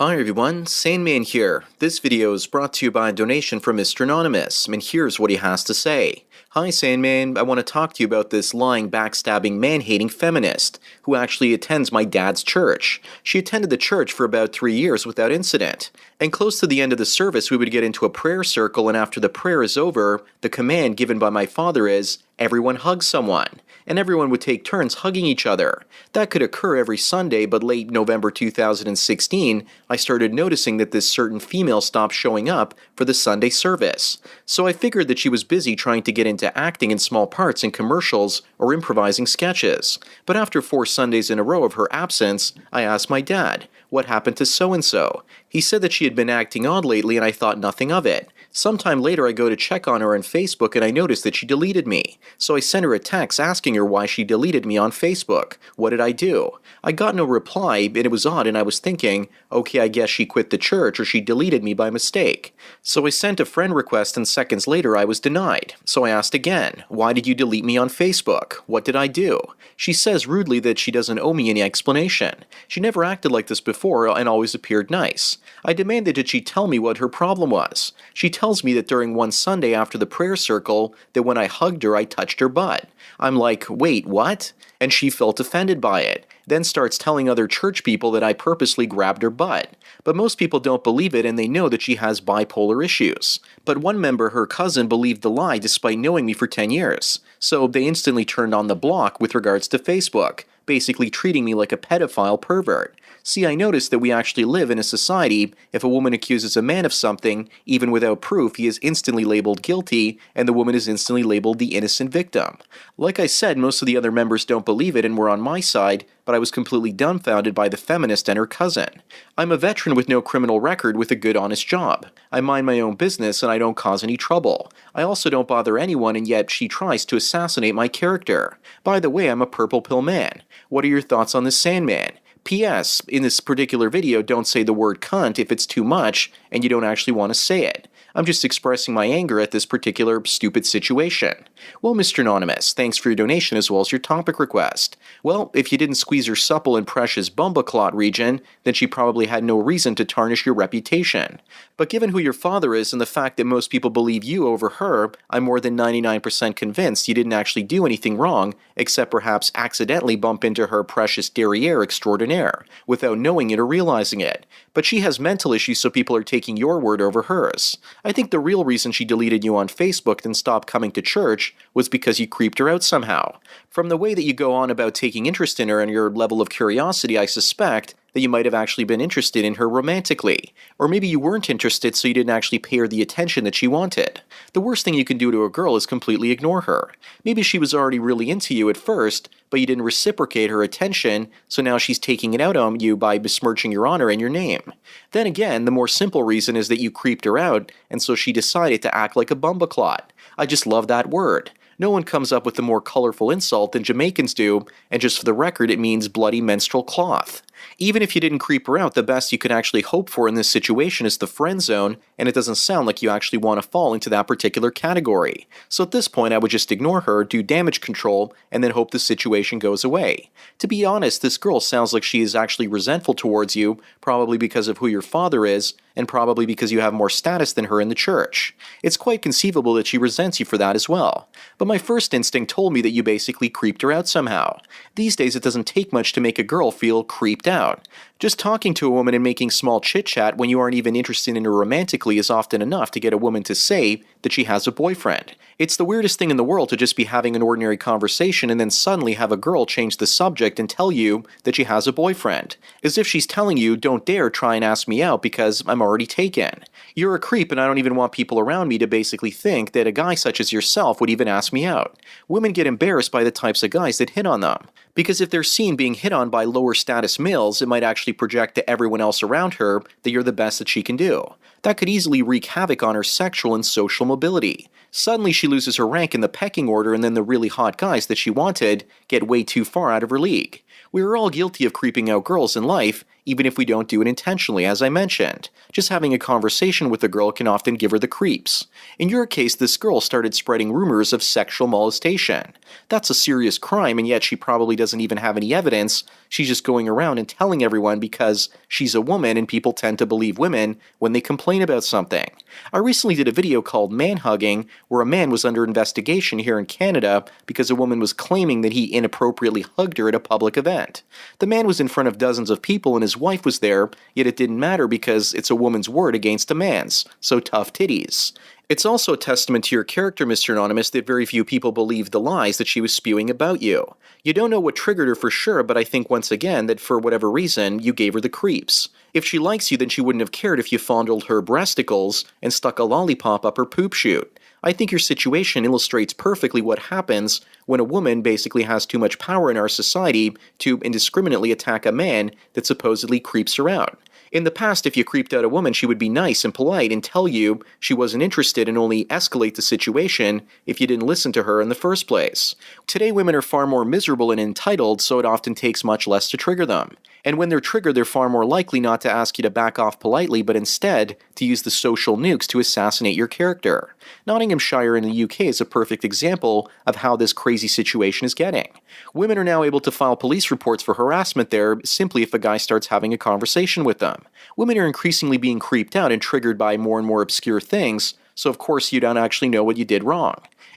Hi everyone, Sandman here. This video is brought to you by a donation from Mr. Anonymous, and here's what he has to say. Hi Sandman, I want to talk to you about this lying, backstabbing, man-hating feminist who actually attends my dad's church. She attended the church for about 3 years without incident. And close to the end of the service, we would get into a prayer circle, and after the prayer is over, the command given by my father is, everyone hug someone. And everyone would take turns hugging each other. That could occur every Sunday, but late November 2016, I started noticing that this certain female stopped showing up for the Sunday service. So I figured that she was busy trying to get into acting in small parts in commercials or improvising sketches. But after 4 Sundays in a row of her absence, I asked my dad, what happened to so-and-so? He said that she had been acting odd lately and I thought nothing of it. Sometime later I go to check on her on Facebook and I noticed that she deleted me. So I sent her a text asking her why she deleted me on Facebook. What did I do? I got no reply and it was odd and I was thinking, okay, I guess she quit the church or she deleted me by mistake. So I sent a friend request and seconds later I was denied. So I asked again, why did you delete me on Facebook? What did I do? She says rudely that she doesn't owe me any explanation. She never acted like this before and always appeared nice. I demanded that she tell me what her problem was. She tells me that during one Sunday after the prayer circle, that when I hugged her I touched her butt. I'm like, wait, what? And she felt offended by it, then starts telling other church people that I purposely grabbed her butt. But most people don't believe it and they know that she has bipolar issues. But one member, her cousin, believed the lie despite knowing me for 10 years. So they instantly turned on the block with regards to Facebook, basically treating me like a pedophile pervert. See, I noticed that we actually live in a society, if a woman accuses a man of something, even without proof, he is instantly labeled guilty, and the woman is instantly labeled the innocent victim. Like I said, most of the other members don't believe it and were on my side, but I was completely dumbfounded by the feminist and her cousin. I'm a veteran with no criminal record with a good honest job. I mind my own business and I don't cause any trouble. I also don't bother anyone and yet she tries to assassinate my character. By the way, I'm a purple pill man. What are your thoughts on this Sandman? P.S. In this particular video, don't say the word cunt if it's too much and you don't actually want to say it. I'm just expressing my anger at this particular stupid situation. Well, Mr. Anonymous, thanks for your donation as well as your topic request. Well, if you didn't squeeze her supple and precious bumbleclot region, then she probably had no reason to tarnish your reputation. But given who your father is and the fact that most people believe you over her, I'm more than 99% convinced you didn't actually do anything wrong, except perhaps accidentally bump into her precious derriere extraordinaire, without knowing it or realizing it. But she has mental issues, so people are taking your word over hers. I think the real reason she deleted you on Facebook and stopped coming to church was because you creeped her out somehow. From the way that you go on about taking interest in her and your level of curiosity, I suspect that you might have actually been interested in her romantically. Or maybe you weren't interested so you didn't actually pay her the attention that she wanted. The worst thing you can do to a girl is completely ignore her. Maybe she was already really into you at first, but you didn't reciprocate her attention, so now she's taking it out on you by besmirching your honor and your name. Then again, the more simple reason is that you creeped her out, and so she decided to act like a bumbleclot. I just love that word. No one comes up with a more colorful insult than Jamaicans do, and just for the record, it means bloody menstrual cloth. Even if you didn't creep her out, the best you could actually hope for in this situation is the friend zone, and it doesn't sound like you actually want to fall into that particular category. So at this point, I would just ignore her, do damage control, and then hope the situation goes away. To be honest, this girl sounds like she is actually resentful towards you, probably because of who your father is, and probably because you have more status than her in the church. It's quite conceivable that she resents you for that as well. But my first instinct told me that you basically creeped her out somehow. These days it doesn't take much to make a girl feel creeped out. Just talking to a woman and making small chit-chat when you aren't even interested in her romantically is often enough to get a woman to say that she has a boyfriend. It's the weirdest thing in the world to just be having an ordinary conversation and then suddenly have a girl change the subject and tell you that she has a boyfriend. As if she's telling you, don't dare try and ask me out because I'm already taken. You're a creep and I don't even want people around me to basically think that a guy such as yourself would even ask me out. Women get embarrassed by the types of guys that hit on them. Because if they're seen being hit on by lower status males, it might actually project to everyone else around her that you're the best that she can do. That could easily wreak havoc on her sexual and social mobility. Suddenly she loses her rank in the pecking order and then the really hot guys that she wanted get way too far out of her league. We are all guilty of creeping out girls in life, even if we don't do it intentionally, as I mentioned. Just having a conversation with a girl can often give her the creeps. In your case, this girl started spreading rumors of sexual molestation. That's a serious crime, and yet she probably doesn't even have any evidence. She's just going around and telling everyone because she's a woman and people tend to believe women when they complain about something. I recently did a video called Man Hugging, where a man was under investigation here in Canada because a woman was claiming that he inappropriately hugged her at a public event. The man was in front of dozens of people and his wife was there, yet it didn't matter because it's a woman's word against a man's, so tough titties. It's also a testament to your character, Mr. Anonymous, that very few people believed the lies that she was spewing about you. You don't know what triggered her for sure, but I think once again that for whatever reason, you gave her the creeps. If she likes you, then she wouldn't have cared if you fondled her breasticles and stuck a lollipop up her poop chute. I think your situation illustrates perfectly what happens when a woman basically has too much power in our society to indiscriminately attack a man that supposedly creeps her out. In the past, if you creeped out a woman, she would be nice and polite and tell you she wasn't interested and only escalate the situation if you didn't listen to her in the first place. Today, women are far more miserable and entitled, so it often takes much less to trigger them. And when they're triggered, they're far more likely not to ask you to back off politely, but instead to use the social nukes to assassinate your character. Nottinghamshire in the UK is a perfect example of how this crazy situation is getting. Women are now able to file police reports for harassment there simply if a guy starts having a conversation with them. Women are increasingly being creeped out and triggered by more and more obscure things, so of course you don't actually know what you did wrong.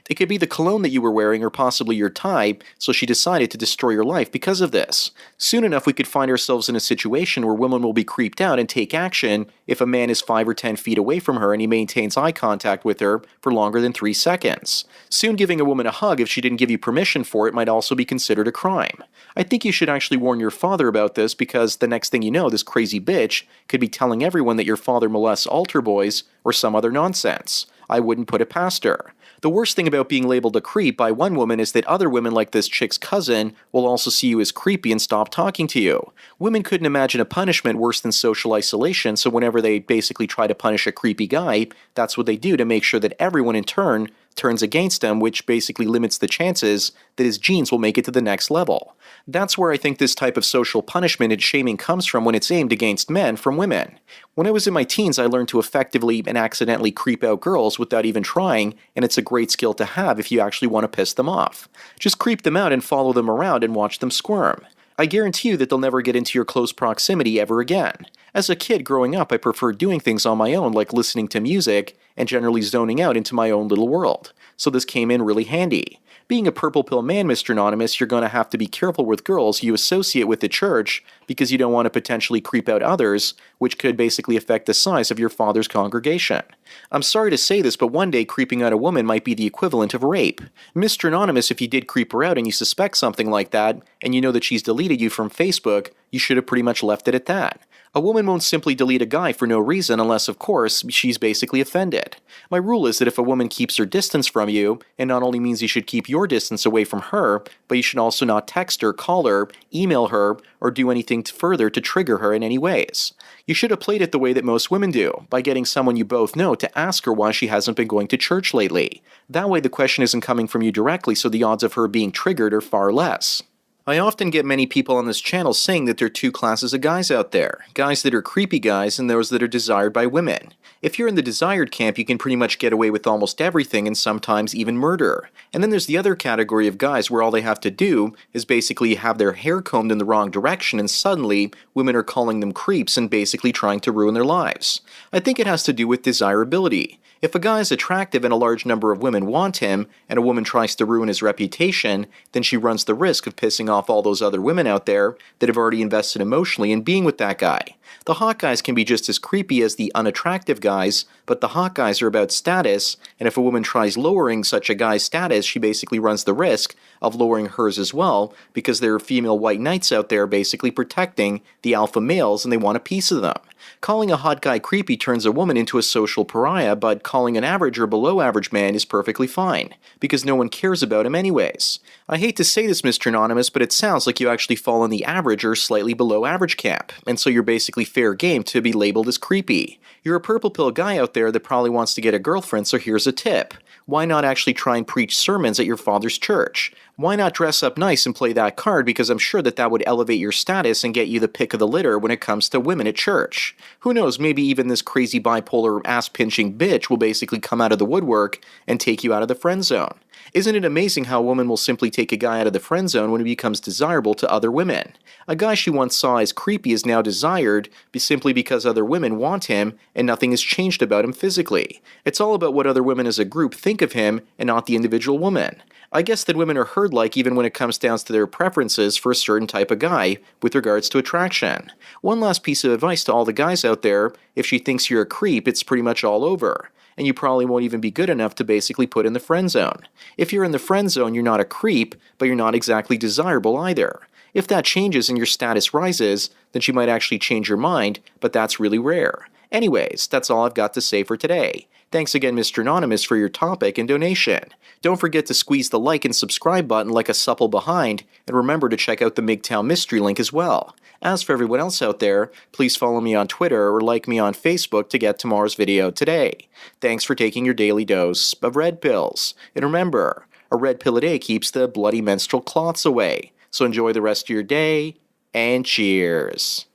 It could be the cologne that you were wearing or possibly your tie, so she decided to destroy your life because of this. Soon enough, we could find ourselves in a situation where women will be creeped out and take action if a man is 5 or 10 feet away from her and he maintains eye contact with her for longer than 3 seconds. Soon giving a woman a hug if she didn't give you permission for it might also be considered a crime. I think you should actually warn your father about this because the next thing you know, this crazy bitch could be telling everyone that your father molests altar boys or some other nonsense. I wouldn't put it past her. The worst thing about being labeled a creep by one woman is that other women like this chick's cousin will also see you as creepy and stop talking to you. Women couldn't imagine a punishment worse than social isolation, so whenever they basically try to punish a creepy guy, that's what they do to make sure that everyone in turn turns against him, which basically limits the chances that his genes will make it to the next level. That's where I think this type of social punishment and shaming comes from when it's aimed against men from women. When I was in my teens, I learned to effectively and accidentally creep out girls without even trying, and it's a great skill to have if you actually want to piss them off. Just creep them out and follow them around and watch them squirm. I guarantee you that they'll never get into your close proximity ever again. As a kid growing up, I preferred doing things on my own like listening to music and generally zoning out into my own little world. So this came in really handy. Being a purple pill man, Mr. Anonymous, you're going to have to be careful with girls you associate with the church because you don't want to potentially creep out others, which could basically affect the size of your father's congregation. I'm sorry to say this, but one day creeping out a woman might be the equivalent of rape. Mr. Anonymous, if you did creep her out and you suspect something like that, and you know that she's deleted you from Facebook, you should have pretty much left it at that. A woman won't simply delete a guy for no reason unless, of course, she's basically offended. My rule is that if a woman keeps her distance from you, it not only means you should keep your distance away from her, but you should also not text her, call her, email her, or do anything further to trigger her in any ways. You should have played it the way that most women do, by getting someone you both know to ask her why she hasn't been going to church lately. That way the question isn't coming from you directly, so the odds of her being triggered are far less. I often get many people on this channel saying that there are two classes of guys out there. Guys that are creepy guys and those that are desired by women. If you're in the desired camp, you can pretty much get away with almost everything and sometimes even murder. And then there's the other category of guys where all they have to do is basically have their hair combed in the wrong direction and suddenly women are calling them creeps and basically trying to ruin their lives. I think it has to do with desirability. If a guy is attractive and a large number of women want him, and a woman tries to ruin his reputation, then she runs the risk of pissing off all those other women out there that have already invested emotionally in being with that guy. The hot guys can be just as creepy as the unattractive guys, but the hot guys are about status, and if a woman tries lowering such a guy's status, she basically runs the risk of lowering hers as well, because there are female white knights out there basically protecting the alpha males and they want a piece of them. Calling a hot guy creepy turns a woman into a social pariah, but calling an average or below average man is perfectly fine, because no one cares about him anyways. I hate to say this, Mr. Anonymous, but it sounds like you actually fall in the average or slightly below average camp, and so you're basically fair game to be labeled as creepy. You're a purple pill guy out there that probably wants to get a girlfriend, so here's a tip. Why not actually try and preach sermons at your father's church? Why not dress up nice and play that card, because I'm sure that would elevate your status and get you the pick of the litter when it comes to women at church. Who knows, maybe even this crazy bipolar ass-pinching bitch will basically come out of the woodwork and take you out of the friend zone. Isn't it amazing how a woman will simply take a guy out of the friend zone when he becomes desirable to other women? A guy she once saw as creepy is now desired simply because other women want him and nothing has changed about him physically. It's all about what other women as a group think of him and not the individual woman. I guess that women are herd-like even when it comes down to their preferences for a certain type of guy with regards to attraction. One last piece of advice to all the guys out there: if she thinks you're a creep, it's pretty much all over. And you probably won't even be good enough to basically put in the friend zone. If you're in the friend zone, you're not a creep, but you're not exactly desirable either. If that changes and your status rises, then she might actually change your mind, but that's really rare. Anyways, that's all I've got to say for today. Thanks again, Mr. Anonymous, for your topic and donation. Don't forget to squeeze the like and subscribe button like a supple behind, and remember to check out the MGTOW mystery link as well. As for everyone else out there, please follow me on Twitter or like me on Facebook to get tomorrow's video today. Thanks for taking your daily dose of red pills. And remember, a red pill a day keeps the bloody menstrual clots away. So enjoy the rest of your day, and cheers.